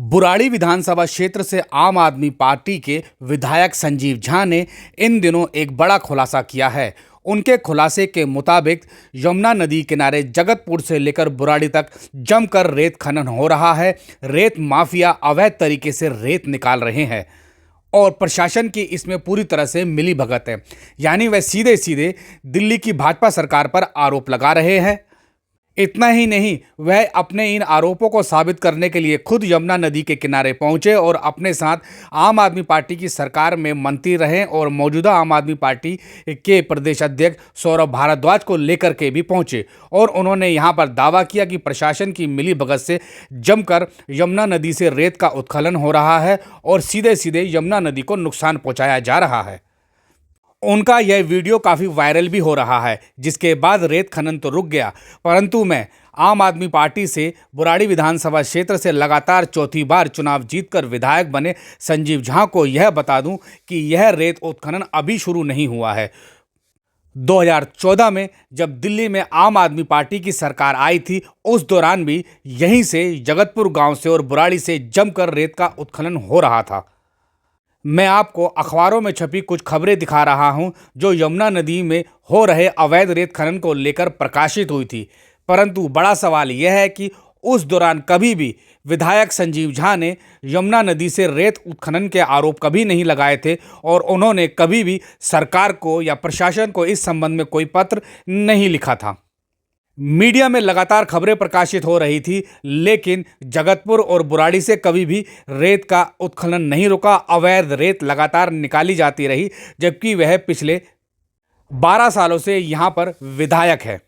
बुराड़ी विधानसभा क्षेत्र से आम आदमी पार्टी के विधायक संजीव झा ने इन दिनों एक बड़ा खुलासा किया है। उनके खुलासे के मुताबिक यमुना नदी किनारे जगतपुर से लेकर बुराड़ी तक जमकर रेत खनन हो रहा है। रेत माफिया अवैध तरीके से रेत निकाल रहे हैं और प्रशासन की इसमें पूरी तरह से मिलीभगत है। यानी वह सीधे सीधे दिल्ली की भाजपा सरकार पर आरोप लगा रहे हैं। इतना ही नहीं, वह अपने इन आरोपों को साबित करने के लिए खुद यमुना नदी के किनारे पहुंचे और अपने साथ आम आदमी पार्टी की सरकार में मंत्री रहे और मौजूदा आम आदमी पार्टी के प्रदेश अध्यक्ष सौरभ भारद्वाज को लेकर के भी पहुंचे और उन्होंने यहां पर दावा किया कि प्रशासन की मिलीभगत से जमकर यमुना नदी से रेत का उत्खनन हो रहा है और सीधे सीधे यमुना नदी को नुकसान पहुंचाया जा रहा है। उनका यह वीडियो काफ़ी वायरल भी हो रहा है, जिसके बाद रेत खनन तो रुक गया, परंतु मैं आम आदमी पार्टी से बुराड़ी विधानसभा क्षेत्र से लगातार चौथी बार चुनाव जीतकर विधायक बने संजीव झा को यह बता दूं कि यह रेत उत्खनन अभी शुरू नहीं हुआ है। 2014 में जब दिल्ली में आम आदमी पार्टी की सरकार आई थी, उस दौरान भी यहीं से जगतपुर गांव से और बुराड़ी से जमकर रेत का उत्खनन हो रहा था। मैं आपको अखबारों में छपी कुछ खबरें दिखा रहा हूं जो यमुना नदी में हो रहे अवैध रेत खनन को लेकर प्रकाशित हुई थी, परंतु बड़ा सवाल यह है कि उस दौरान कभी भी विधायक संजीव झा ने यमुना नदी से रेत उत्खनन के आरोप कभी नहीं लगाए थे और उन्होंने कभी भी सरकार को या प्रशासन को इस संबंध में कोई पत्र नहीं लिखा था। मीडिया में लगातार खबरें प्रकाशित हो रही थी, लेकिन जगतपुर और बुराड़ी से कभी भी रेत का उत्खनन नहीं रुका। अवैध रेत लगातार निकाली जाती रही, जबकि वह पिछले 12 सालों से यहां पर विधायक है।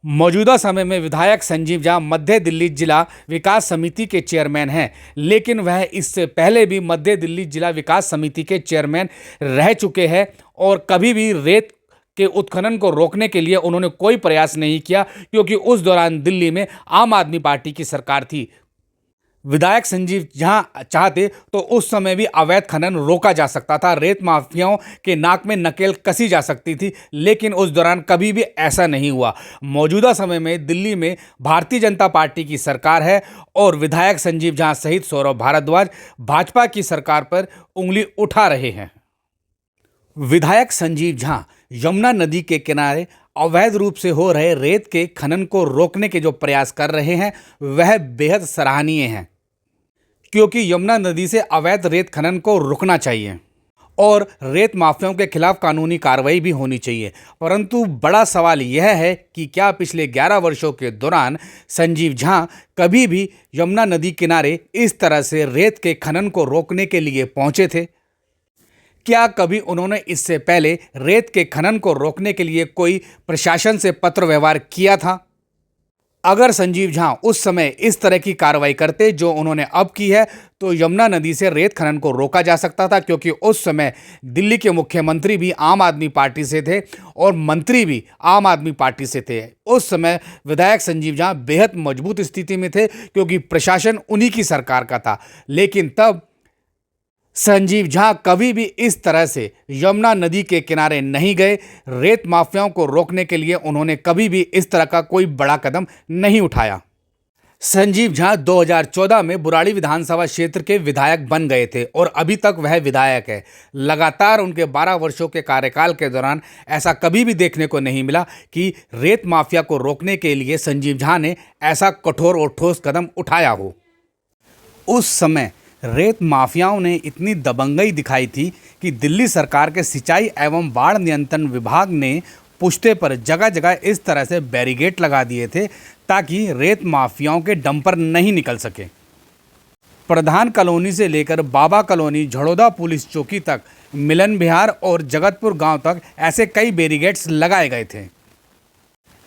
मौजूदा समय में विधायक संजीव झा मध्य दिल्ली जिला विकास समिति के चेयरमैन हैं, लेकिन वह इससे पहले भी मध्य दिल्ली जिला विकास समिति के चेयरमैन रह चुके हैं और कभी भी रेत के उत्खनन को रोकने के लिए उन्होंने कोई प्रयास नहीं किया, क्योंकि उस दौरान दिल्ली में आम आदमी पार्टी की सरकार थी। विधायक संजीव झा चाहते तो उस समय भी अवैध खनन रोका जा सकता था, रेत माफियाओं के नाक में नकेल कसी जा सकती थी, लेकिन उस दौरान कभी भी ऐसा नहीं हुआ। मौजूदा समय में दिल्ली में भारतीय जनता पार्टी की सरकार है और विधायक संजीव झा सहित सौरभ भारद्वाज भाजपा की सरकार पर उंगली उठा रहे हैं। विधायक संजीव झा यमुना नदी के किनारे अवैध रूप से हो रहे रेत के खनन को रोकने के जो प्रयास कर रहे हैं वह बेहद सराहनीय हैं, क्योंकि यमुना नदी से अवैध रेत खनन को रुकना चाहिए और रेत माफियाओं के खिलाफ कानूनी कार्रवाई भी होनी चाहिए। परंतु बड़ा सवाल यह है कि क्या पिछले 11 वर्षों के दौरान संजीव झा कभी भी यमुना नदी किनारे इस तरह से रेत के खनन को रोकने के लिए पहुंचे थे? क्या कभी उन्होंने इससे पहले रेत के खनन को रोकने के लिए कोई प्रशासन से पत्र व्यवहार किया था? अगर संजीव झा उस समय इस तरह की कार्रवाई करते जो उन्होंने अब की है, तो यमुना नदी से रेत खनन को रोका जा सकता था, क्योंकि उस समय दिल्ली के मुख्यमंत्री भी आम आदमी पार्टी से थे और मंत्री भी आम आदमी पार्टी से थे। उस समय विधायक संजीव झा बेहद मजबूत स्थिति में थे, क्योंकि प्रशासन उन्हीं की सरकार का था। लेकिन तब संजीव झा कभी भी इस तरह से यमुना नदी के किनारे नहीं गए। रेत माफियाओं को रोकने के लिए उन्होंने कभी भी इस तरह का कोई बड़ा कदम नहीं उठाया। संजीव झा 2014 में बुराड़ी विधानसभा क्षेत्र के विधायक बन गए थे और अभी तक वह विधायक है। लगातार उनके 12 वर्षों के कार्यकाल के दौरान ऐसा कभी भी देखने को नहीं मिला कि रेत माफिया को रोकने के लिए संजीव झा ने ऐसा कठोर और ठोस कदम उठाया हो। उस समय रेत माफियाओं ने इतनी दबंगई दिखाई थी कि दिल्ली सरकार के सिंचाई एवं बाढ़ नियंत्रण विभाग ने पुश्ते पर जगह जगह इस तरह से बैरिकेड लगा दिए थे ताकि रेत माफियाओं के डंपर नहीं निकल सके। प्रधान कॉलोनी से लेकर बाबा कॉलोनी, झड़ौदा पुलिस चौकी तक, मिलन विहार और जगतपुर गांव तक ऐसे कई बैरिकेड्स लगाए गए थे,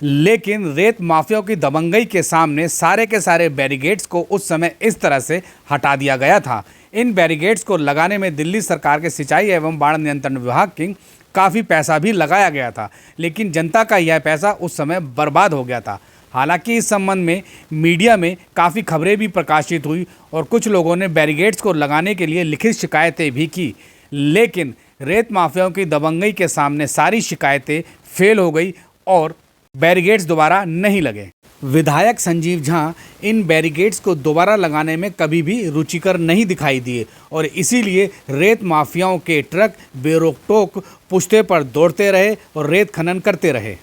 लेकिन रेत माफियाओं की दबंगई के सामने सारे के सारे बैरिकेड्स को उस समय इस तरह से हटा दिया गया था। इन बैरिकेड्स को लगाने में दिल्ली सरकार के सिंचाई एवं बाढ़ नियंत्रण विभाग की काफ़ी पैसा भी लगाया गया था, लेकिन जनता का यह पैसा उस समय बर्बाद हो गया था। हालांकि इस संबंध में मीडिया में काफ़ी खबरें भी प्रकाशित हुई और कुछ लोगों ने बैरिकेड्स को लगाने के लिए लिखित शिकायतें भी की, लेकिन रेत माफियाओं की दबंगई के सामने सारी शिकायतें फेल हो गई और बैरिकेड्स दोबारा नहीं लगे। विधायक संजीव झा इन बैरिकेड्स को दोबारा लगाने में कभी भी रुचिकर नहीं दिखाई दिए और इसीलिए रेत माफियाओं के ट्रक बेरोक टोक पुश्ते पर दौड़ते रहे और रेत खनन करते रहे।